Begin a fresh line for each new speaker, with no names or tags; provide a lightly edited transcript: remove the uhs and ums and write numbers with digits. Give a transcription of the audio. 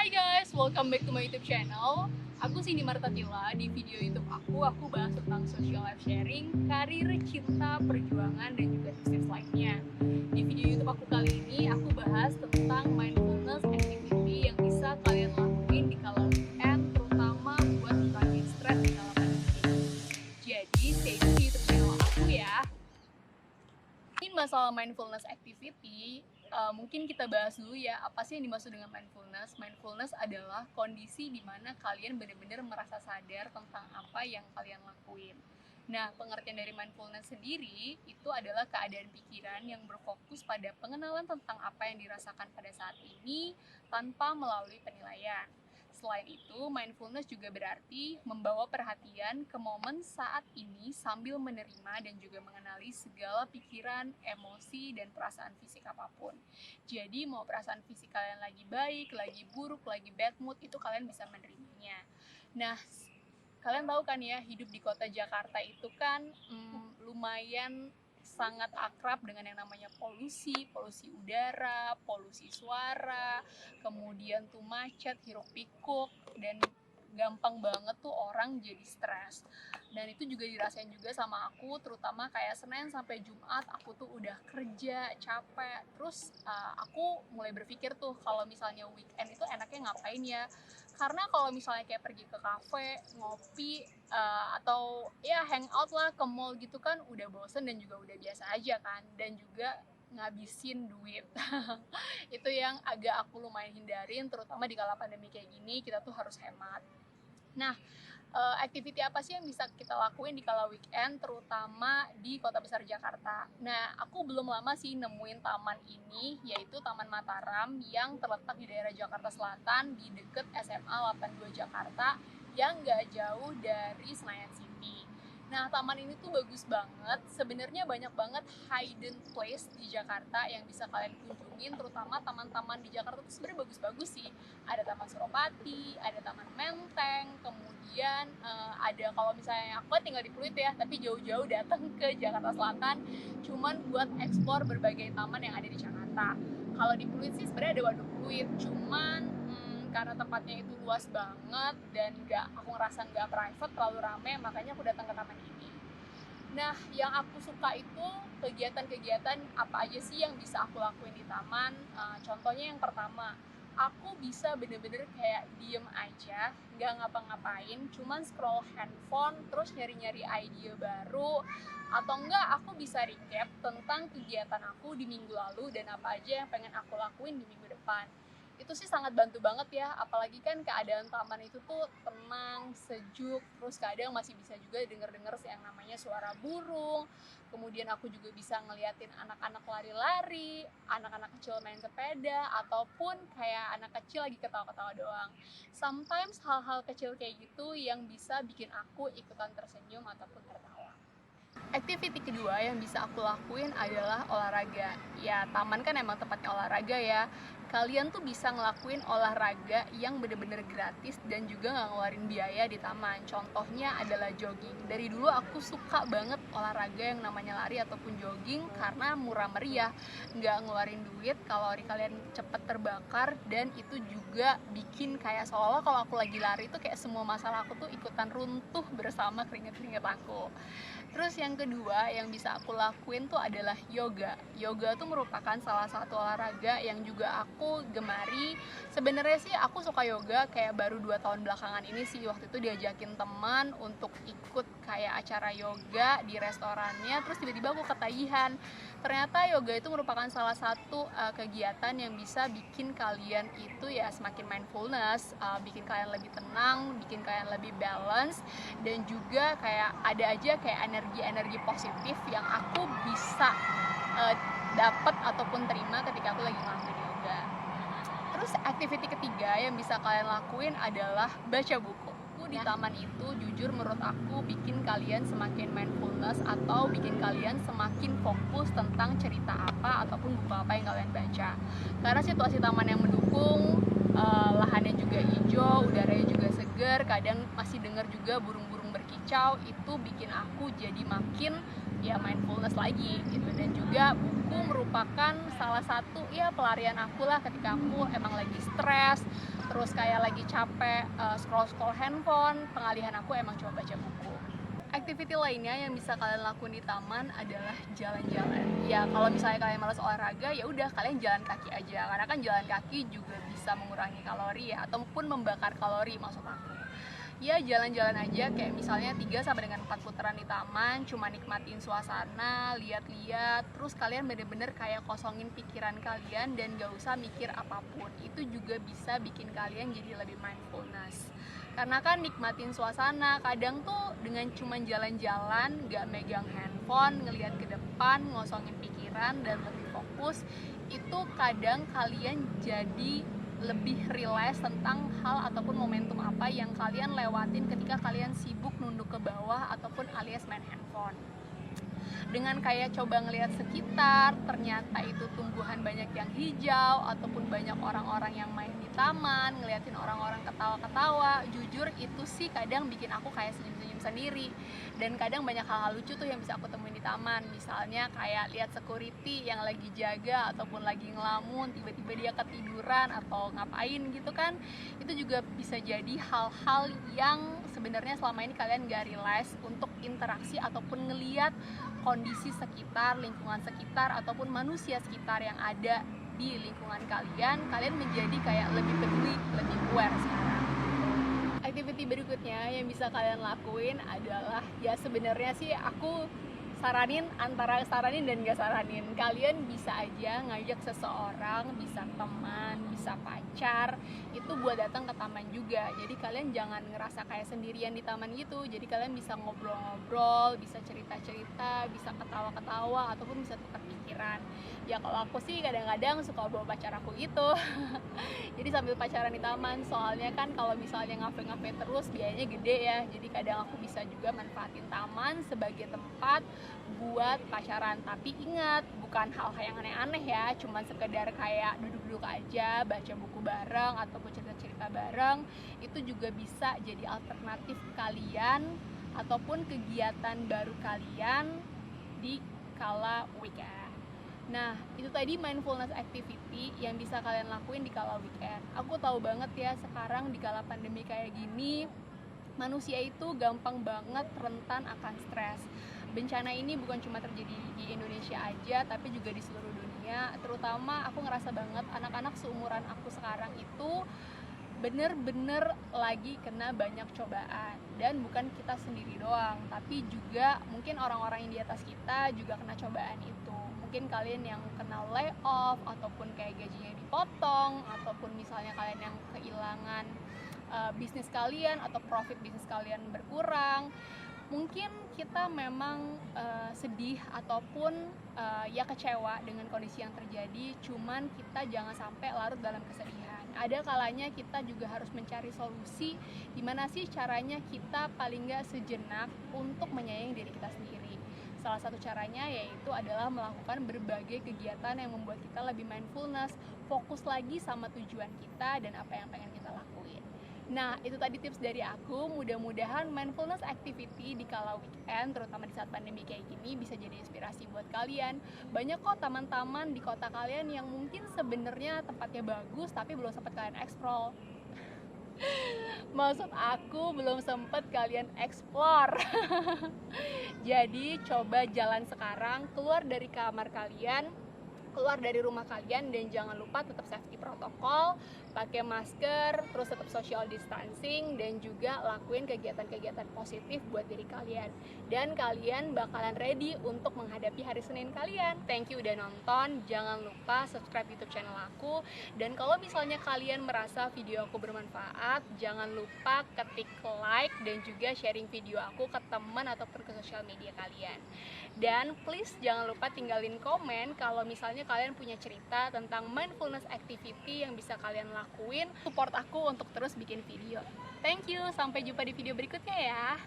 Hai guys, welcome back to my YouTube channel. Aku Cindy Martatila. Di video YouTube aku bahas tentang social life sharing, karir, cinta, perjuangan, dan juga tips lainnya. Di video YouTube aku kali ini, aku bahas tentang mindfulness activity yang bisa kalian lakuin di kala weekend, terutama buat ngurangin stres di kala pandemi. Jadi, stay tune di YouTube channel aku ya. Ini masalah mindfulness activity, mungkin kita bahas dulu ya, apa sih yang dimaksud dengan mindfulness? Mindfulness adalah kondisi di mana kalian benar-benar merasa sadar tentang apa yang kalian lakuin. Nah, pengertian dari mindfulness sendiri itu adalah keadaan pikiran yang berfokus pada pengenalan tentang apa yang dirasakan pada saat ini tanpa melalui penilaian. Selain itu, mindfulness juga berarti membawa perhatian ke momen saat ini sambil menerima dan juga mengenali segala pikiran, emosi, dan perasaan fisik apapun. Jadi, mau perasaan fisik kalian lagi baik, lagi buruk, lagi bad mood, itu kalian bisa menerimanya. Nah, kalian tahu kan ya, hidup di kota Jakarta itu kan lumayan sangat akrab dengan yang namanya polusi udara, polusi suara, kemudian tuh macet, hiruk pikuk, dan gampang banget tuh orang jadi stres. Dan itu juga dirasain juga sama aku, terutama kayak Senin sampai Jumat aku tuh udah kerja capek, terus aku mulai berpikir tuh kalau misalnya weekend itu enaknya ngapain ya. Karena kalau misalnya kayak pergi ke kafe, ngopi, atau ya hangout lah ke mall gitu kan udah bosen dan juga udah biasa aja kan, dan juga ngabisin duit. Itu yang agak aku lumayan hindarin, terutama di kala pandemi kayak gini, kita tuh harus hemat. Nah, activity apa sih yang bisa kita lakuin di kala weekend, terutama di kota besar Jakarta? Nah, aku belum lama sih nemuin taman ini, yaitu Taman Mataram yang terletak di daerah Jakarta Selatan, di deket SMA 82 Jakarta, yang nggak jauh dari Senayan City. Nah, taman ini tuh bagus banget. Sebenarnya banyak banget hidden place di Jakarta yang bisa kalian kunjungin, terutama taman-taman di Jakarta tuh sebenarnya bagus-bagus sih. Ada Taman Suropati, ada Taman Menteng, kemudian ada, kalau misalnya aku tinggal di Pluit ya, tapi jauh-jauh datang ke Jakarta Selatan cuman buat explore berbagai taman yang ada di Jakarta. Kalau di Pluit sih sebenarnya ada Waduk Pluit, cuman karena tempatnya itu luas banget dan aku ngerasa nggak private, terlalu rame, makanya aku datang ke taman ini. Nah, yang aku suka itu kegiatan-kegiatan apa aja sih yang bisa aku lakuin di taman. Contohnya yang pertama, aku bisa bener-bener kayak diem aja, nggak ngapa-ngapain, cuman scroll handphone, terus nyari-nyari ide baru, atau enggak aku bisa recap tentang kegiatan aku di minggu lalu dan apa aja yang pengen aku lakuin di minggu depan. Itu sih sangat bantu banget ya, apalagi kan keadaan taman itu tuh tenang, sejuk, terus kadang masih bisa juga denger-denger yang namanya suara burung. Kemudian aku juga bisa ngeliatin anak-anak lari-lari, anak-anak kecil main sepeda, ataupun kayak anak kecil lagi ketawa-ketawa doang. Sometimes hal-hal kecil kayak gitu yang bisa bikin aku ikutan tersenyum ataupun tertawa. Activity kedua yang bisa aku lakuin adalah olahraga. Ya, taman kan emang tempatnya olahraga ya. Kalian tuh bisa ngelakuin olahraga yang bener-bener gratis dan juga nggak ngeluarin biaya di taman. Contohnya adalah jogging. Dari dulu aku suka banget olahraga yang namanya lari ataupun jogging karena murah meriah, nggak ngeluarin duit, kalori kalian cepet terbakar, dan itu juga bikin kayak seolah kalau aku lagi lari tuh kayak semua masalah aku tuh ikutan runtuh bersama keringet-keringet aku. Terus yang kedua yang bisa aku lakuin tuh adalah yoga. Yoga tuh merupakan salah satu olahraga yang juga aku gemari. Sebenarnya sih aku suka yoga kayak baru 2 tahun belakangan ini sih. Waktu itu diajakin teman untuk ikut kayak acara yoga di restorannya, terus tiba-tiba aku ketagihan. Ternyata yoga itu merupakan salah satu kegiatan yang bisa bikin kalian itu ya semakin mindfulness, bikin kalian lebih tenang, bikin kalian lebih balance, dan juga kayak ada aja kayak energi positif yang aku bisa dapat ataupun terima ketika aku lagi ngelakuin yoga. Terus activity ketiga yang bisa kalian lakuin adalah baca buku. Di taman itu jujur menurut aku bikin kalian semakin mindfulness atau bikin kalian semakin fokus tentang cerita apa ataupun buku apa yang kalian baca. Karena situasi taman yang mendukung, lahannya juga hijau, udaranya juga segar, kadang masih dengar juga burung-burung berkicau, itu bikin aku jadi makin ya mindfulness lagi gitu. Dan juga buku merupakan salah satu ya pelarian aku lah ketika aku emang lagi stres, terus kayak lagi capek scroll handphone, pengalihan aku emang coba baca buku. Activity lainnya yang bisa kalian lakuin di taman adalah jalan-jalan. Ya kalau misalnya kalian malas olahraga, ya udah kalian jalan kaki aja, karena kan jalan kaki juga bisa mengurangi kalori ya, ataupun membakar kalori maksud aku. Ya jalan-jalan aja, kayak misalnya 3 sampai dengan 4 putaran di taman, cuma nikmatin suasana, lihat-lihat, terus kalian bener-bener kayak kosongin pikiran kalian dan gak usah mikir apapun. Itu juga bisa bikin kalian jadi lebih mindfulness. Karena kan nikmatin suasana, kadang tuh dengan cuma jalan-jalan, gak megang handphone, ngelihat ke depan, ngosongin pikiran dan lebih fokus, itu kadang kalian jadi lebih realize tentang hal ataupun momentum apa yang kalian lewatin ketika kalian sibuk nunduk ke bawah ataupun alias main handphone. Dengan kayak coba ngelihat sekitar, ternyata itu tumbuhan banyak yang hijau ataupun banyak orang-orang yang main di taman, ngeliatin orang-orang ketawa-ketawa, jujur itu sih kadang bikin aku kayak senyum-senyum sendiri. Dan kadang banyak hal-hal lucu tuh yang bisa aku temuin di taman, misalnya kayak lihat security yang lagi jaga ataupun lagi ngelamun, tiba-tiba dia ketiduran atau ngapain gitu kan. Itu juga bisa jadi hal-hal yang sebenarnya selama ini kalian gak realize untuk interaksi ataupun ngeliat kondisi sekitar, lingkungan sekitar ataupun manusia sekitar yang ada di lingkungan kalian menjadi kayak lebih peduli, lebih aware sekarang. Activity berikutnya yang bisa kalian lakuin adalah, ya sebenarnya sih aku antara saranin dan gak saranin. Kalian bisa aja ngajak seseorang, bisa teman, bisa pacar, itu buat datang ke taman juga. Jadi kalian jangan ngerasa kayak sendirian di taman gitu. Jadi kalian bisa ngobrol-ngobrol, bisa cerita-cerita, bisa ketawa-ketawa, ataupun bisa tukar pikiran. Ya kalau aku sih kadang-kadang suka bawa pacar aku gitu. Jadi sambil pacaran di taman, soalnya kan kalau misalnya ngafe-ngafe terus biayanya gede ya. Jadi kadang aku bisa juga manfaatin taman sebagai tempat buat pacaran. Tapi ingat, bukan hal-hal yang aneh-aneh ya, cuman sekedar kayak duduk-duduk aja, baca buku bareng ataupun cerita-cerita bareng. Itu juga bisa jadi alternatif kalian ataupun kegiatan baru kalian di kala weekend. Nah, itu tadi mindfulness activity yang bisa kalian lakuin di kala weekend. Aku tahu banget ya, sekarang di kala pandemi kayak gini, manusia itu gampang banget rentan akan stres. Bencana ini bukan cuma terjadi di Indonesia aja, tapi juga di seluruh dunia. Terutama aku ngerasa banget anak-anak seumuran aku sekarang itu bener-bener lagi kena banyak cobaan. Dan bukan kita sendiri doang, tapi juga mungkin orang-orang yang di atas kita juga kena cobaan itu. Mungkin kalian yang kena layoff, ataupun kayak gajinya dipotong, ataupun misalnya kalian yang kehilangan bisnis kalian atau profit bisnis kalian berkurang. Mungkin kita memang sedih ataupun ya kecewa dengan kondisi yang terjadi, cuman kita jangan sampai larut dalam kesedihan. Ada kalanya kita juga harus mencari solusi, gimana sih caranya kita paling gak sejenak untuk menyayangi diri kita sendiri. Salah satu caranya yaitu adalah melakukan berbagai kegiatan yang membuat kita lebih mindfulness, fokus lagi sama tujuan kita dan apa yang pengen kita lakuin. Nah, itu tadi tips dari aku. Mudah-mudahan mindfulness activity di kala weekend, terutama di saat pandemi kayak gini, bisa jadi inspirasi buat kalian. Banyak kok taman-taman di kota kalian yang mungkin sebenarnya tempatnya bagus, tapi belum sempat kalian explore. Maksud aku belum sempat kalian explore. Jadi coba jalan sekarang, keluar dari kamar kalian, keluar dari rumah kalian, dan jangan lupa tetap safety protokol, pakai masker, terus tetap social distancing, dan juga lakuin kegiatan-kegiatan positif buat diri kalian. Dan kalian bakalan ready untuk menghadapi hari Senin kalian. Thank you udah nonton, jangan lupa subscribe YouTube channel aku. Dan kalau misalnya kalian merasa video aku bermanfaat, jangan lupa ketik like dan juga sharing video aku ke teman ataupun ke sosial media kalian. Dan please jangan lupa tinggalin komen kalau misalnya kalian punya cerita tentang mindfulness activity yang bisa kalian lakuin. Support aku untuk terus bikin video. Thank you, sampai jumpa di video berikutnya ya.